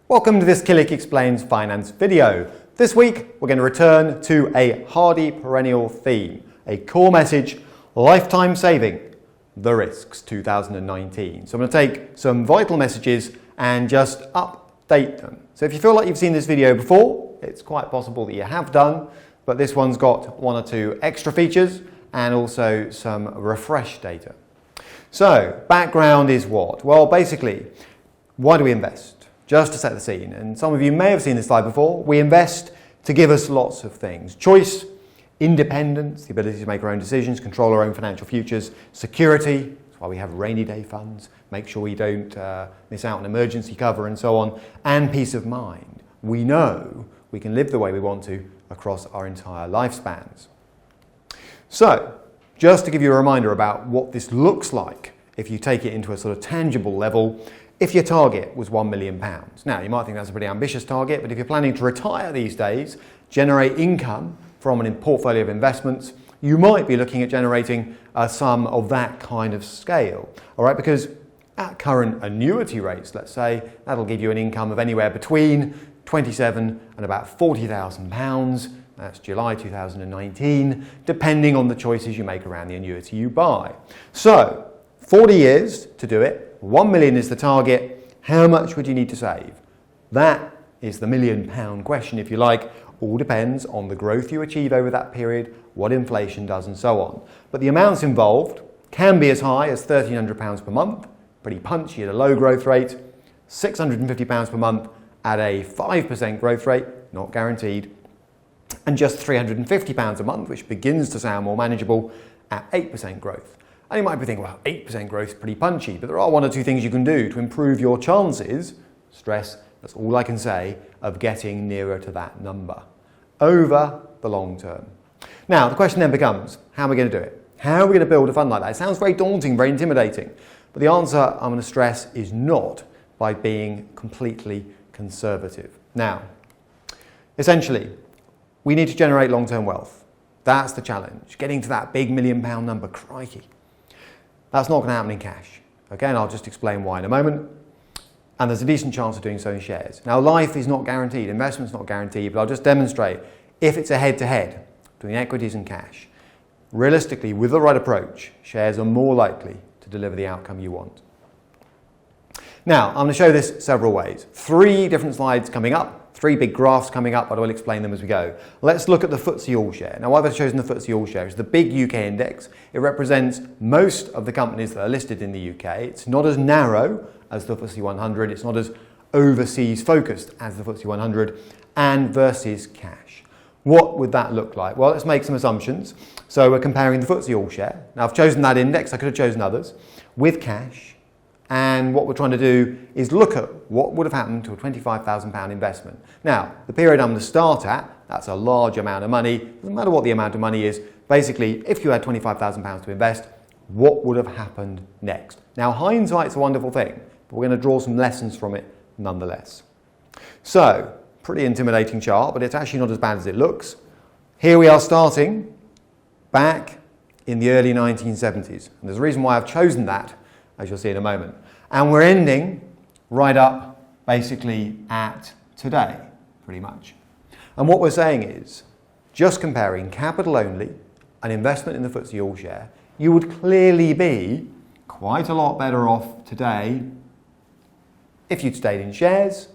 Welcome to this Killik Explains finance video. This week we're going to return to a hardy perennial theme, a core message, lifetime saving, the risks 2019. So I'm going to take some vital messages and just update them. So if you feel like you've seen this video before, it's quite possible that you have done, but this one's got one or two extra features and also some refresh data. So background is what? Well, basically, why do we invest? Just to set the scene, and some of you may have seen this slide before, we invest to give us lots of things. Choice, independence, the ability to make our own decisions, control our own financial futures, security, that's why we have rainy day funds, make sure we don't miss out on emergency cover and so on, and peace of mind. We know we can live the way we want to across our entire lifespans. So, just to give you a reminder about what this looks like if you take it into a sort of tangible level, if your target was £1 million. Now, you might think that's a pretty ambitious target, but if you're planning to retire these days, generate income from a portfolio of investments, you might be looking at generating a sum of that kind of scale. All right, because at current annuity rates, let's say, that'll give you an income of anywhere between £27,000 and about £40,000. That's July 2019, depending on the choices you make around the annuity you buy. So, 40 years to do it. 1 million is the target. How much would you need to save? That is the £1 million question, if you like. All depends on the growth you achieve over that period, what inflation does, and so on. But the amounts involved can be as high as £1,300 per month, pretty punchy at a low growth rate, £650 per month at a 5% growth rate, not guaranteed, and just £350 a month, which begins to sound more manageable, at 8% growth. And you might be thinking, well, 8% growth is pretty punchy, but there are one or two things you can do to improve your chances, stress, that's all I can say, of getting nearer to that number over the long term. Now, the question then becomes, how are we going to do it? How are we going to build a fund like that? It sounds very daunting, very intimidating, but the answer I'm going to stress is not by being completely conservative. Now, essentially, we need to generate long-term wealth. That's the challenge, getting to that big £1 million number, crikey. That's not going to happen in cash. Okay, and I'll just explain why in a moment. And there's a decent chance of doing so in shares. Now, life is not guaranteed, investment's not guaranteed, but I'll just demonstrate if it's a head-to-head between equities and cash, realistically, with the right approach, shares are more likely to deliver the outcome you want. Now, I'm going to show this several ways. 3 different slides coming up. 3 big graphs coming up, but I will explain them as we go. Let's look at the FTSE All-Share. Now, why have I chosen the FTSE All-Share? It's the big UK index. It represents most of the companies that are listed in the UK. It's not as narrow as the FTSE 100. It's not as overseas focused as the FTSE 100, and versus cash. What would that look like? Well, let's make some assumptions. So we're comparing the FTSE All-Share. Now, I've chosen that index. I could have chosen others with cash. And what we're trying to do is look at what would have happened to a £25,000 investment. Now, the period I'm going to start at, that's a large amount of money. Doesn't matter what the amount of money is. Basically, if you had £25,000 to invest, what would have happened next? Now, hindsight's a wonderful thing, but we're going to draw some lessons from it nonetheless. So, pretty intimidating chart, but it's actually not as bad as it looks. Here we are starting back in the early 1970s. And there's a reason why I've chosen that, as you'll see in a moment. And we're ending right up basically at today, pretty much. And what we're saying is, just comparing capital only, an investment in the FTSE All-Share, you would clearly be quite a lot better off today if you'd stayed in shares,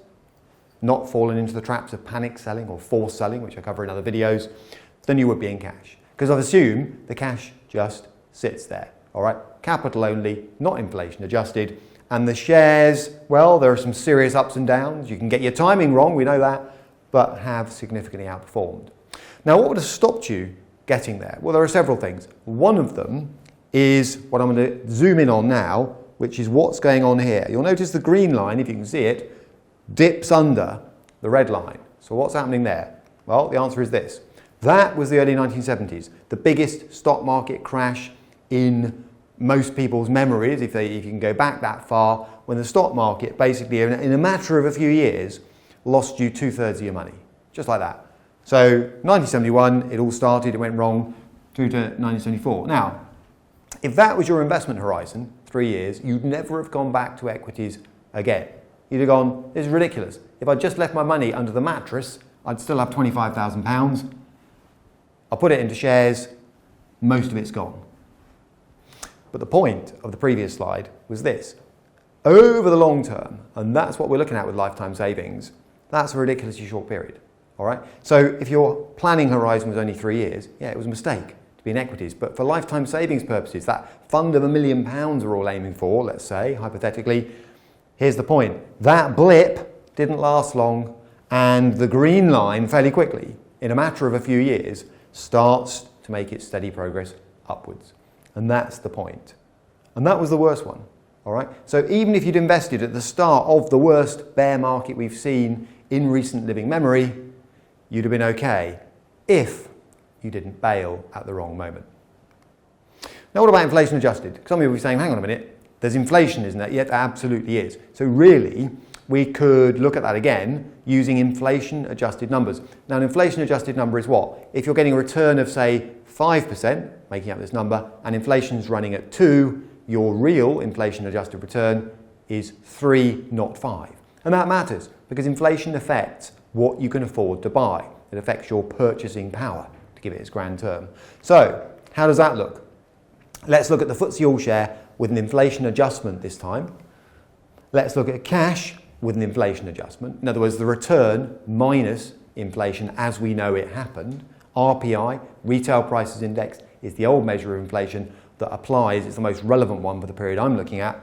not fallen into the traps of panic selling or forced selling, which I cover in other videos, than you would be in cash. Because I've assumed the cash just sits there. All right, capital only, not inflation adjusted. And the shares, well, there are some serious ups and downs. You can get your timing wrong, we know that, but have significantly outperformed. Now, what would have stopped you getting there? Well, there are several things. One of them is what I'm going to zoom in on now, which is what's going on here. You'll notice the green line, if you can see it, dips under the red line. So what's happening there? Well, the answer is this. That was the early 1970s, the biggest stock market crash in most people's memories, if you can go back that far, when the stock market basically, in a matter of a few years, lost you 2/3 of your money, just like that. So 1971, it all started, it went wrong, through to 1974. Now, if that was your investment horizon, 3 years, you'd never have gone back to equities again. You'd have gone, this is ridiculous. if I just left my money under the mattress, I'd still have £25,000. I'll put it into shares, most of it's gone. But the point of the previous slide was this. Over the long term, and that's what we're looking at with lifetime savings, that's a ridiculously short period. All right? So if your planning horizon was only 3 years, yeah, it was a mistake to be in equities. But for lifetime savings purposes, that fund of £1 million we're all aiming for, let's say, hypothetically, here's the point. That blip didn't last long, and the green line fairly quickly, in a matter of a few years, starts to make its steady progress upwards. And that's the point. And that was the worst one. All right? So even if you'd invested at the start of the worst bear market we've seen in recent living memory, you'd have been okay if you didn't bail at the wrong moment. Now what about inflation adjusted? Some people will be saying, hang on a minute, there's inflation, isn't there? Yet there absolutely is. So really, we could look at that again using inflation adjusted numbers. Now an inflation adjusted number is what? If you're getting a return of say 5%, making up this number, and inflation's running at 2, your real inflation adjusted return is 3, not 5. And that matters because inflation affects what you can afford to buy. It affects your purchasing power, to give it its grand term. So, how does that look? Let's look at the FTSE All-Share with an inflation adjustment this time. Let's look at cash with an inflation adjustment. In other words, the return minus inflation as we know it happened. RPI, Retail Prices Index, is the old measure of inflation that applies. It's the most relevant one for the period I'm looking at.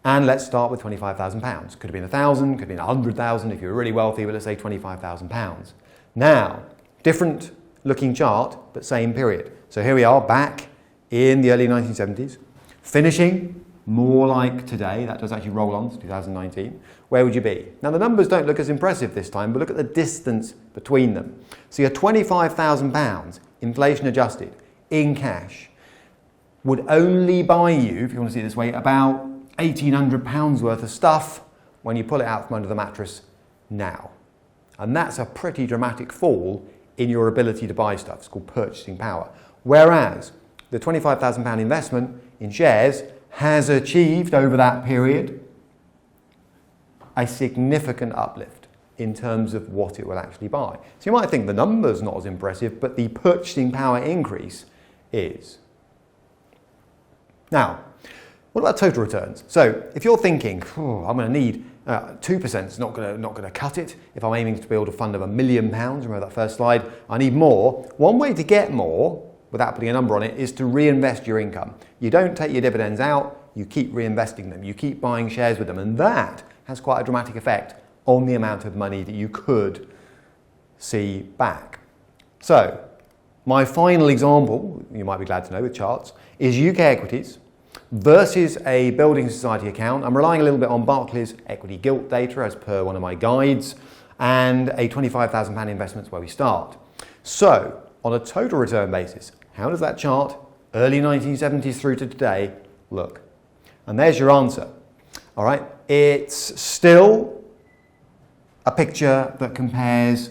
And let's start with £25,000. Could have been 1,000, could have been 100,000 if you were really wealthy, but let's say £25,000. Now, different looking chart, but same period. So here we are back in the early 1970s, finishing more like today. That does actually roll on to 2019. Where would you be? Now the numbers don't look as impressive this time, but look at the distance between them. So your £25,000 inflation adjusted in cash would only buy you, if you want to see it this way, about £1,800 worth of stuff when you pull it out from under the mattress now. And that's a pretty dramatic fall in your ability to buy stuff. It's called purchasing power. Whereas the £25,000 investment in shares has achieved over that period a significant uplift in terms of what it will actually buy. So you might think the number's not as impressive, but the purchasing power increase is. Now, what about total returns? So if you're thinking, I'm going to need 2%, it's not going to cut it. If I'm aiming to build a fund of £1 million, remember that first slide, I need more. One way to get more, without putting a number on it, is to reinvest your income. You don't take your dividends out, you keep reinvesting them, you keep buying shares with them, and that has quite a dramatic effect on the amount of money that you could see back. So, my final example, you might be glad to know with charts, is UK equities versus a building society account. I'm relying a little bit on Barclays equity gilt data as per one of my guides, and a £25,000 investment is where we start. So, on a total return basis, how does that chart, early 1970s through to today, look? And there's your answer. All right, it's still a picture that compares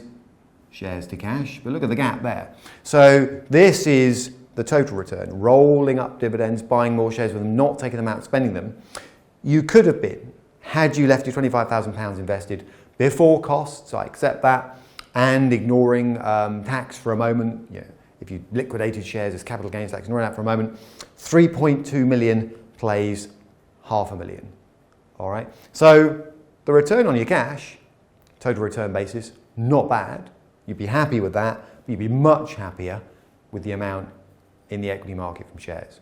shares to cash, but look at the gap there. So this is the total return, rolling up dividends, buying more shares with them, not taking them out, spending them. You could have been, had you left your £25,000 invested before costs, I accept that, and ignoring tax for a moment, if you liquidated shares as capital gains tax, ignoring that for a moment, 3.2 million plays £500,000. All right, so the return on your cash, total return basis, not bad. You'd be happy with that, but you'd be much happier with the amount in the equity market from shares.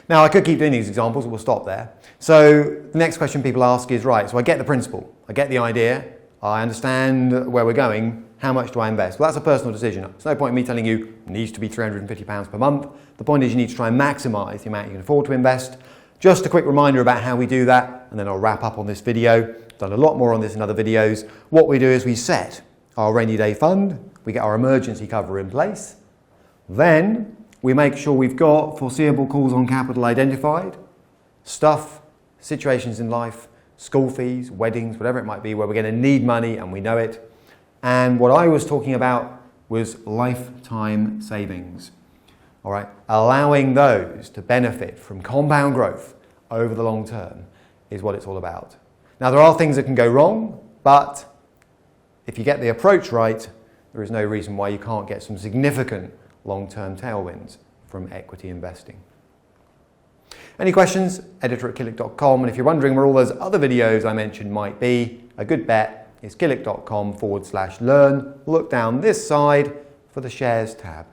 Now, I could keep doing these examples, but we'll stop there. So the next question people ask is, right, so I get the principle, I get the idea, I understand where we're going, how much do I invest? Well, that's a personal decision. There's no point in me telling you it needs to be £350 per month. The point is you need to try and maximise the amount you can afford to invest. Just a quick reminder about how we do that, and then I'll wrap up on this video. I've done a lot more on this in other videos. What we do is we set our rainy day fund, we get our emergency cover in place, then we make sure we've got foreseeable calls on capital identified, stuff, situations in life, school fees, weddings, whatever it might be, where we're going to need money and we know it. And what I was talking about was lifetime savings. All right, allowing those to benefit from compound growth over the long term is what it's all about. Now, there are things that can go wrong, but if you get the approach right, there is no reason why you can't get some significant long-term tailwinds from equity investing. Any questions? editor@killik.com. And if you're wondering where all those other videos I mentioned might be, a good bet is killik.com/learn. Look down this side for the shares tab.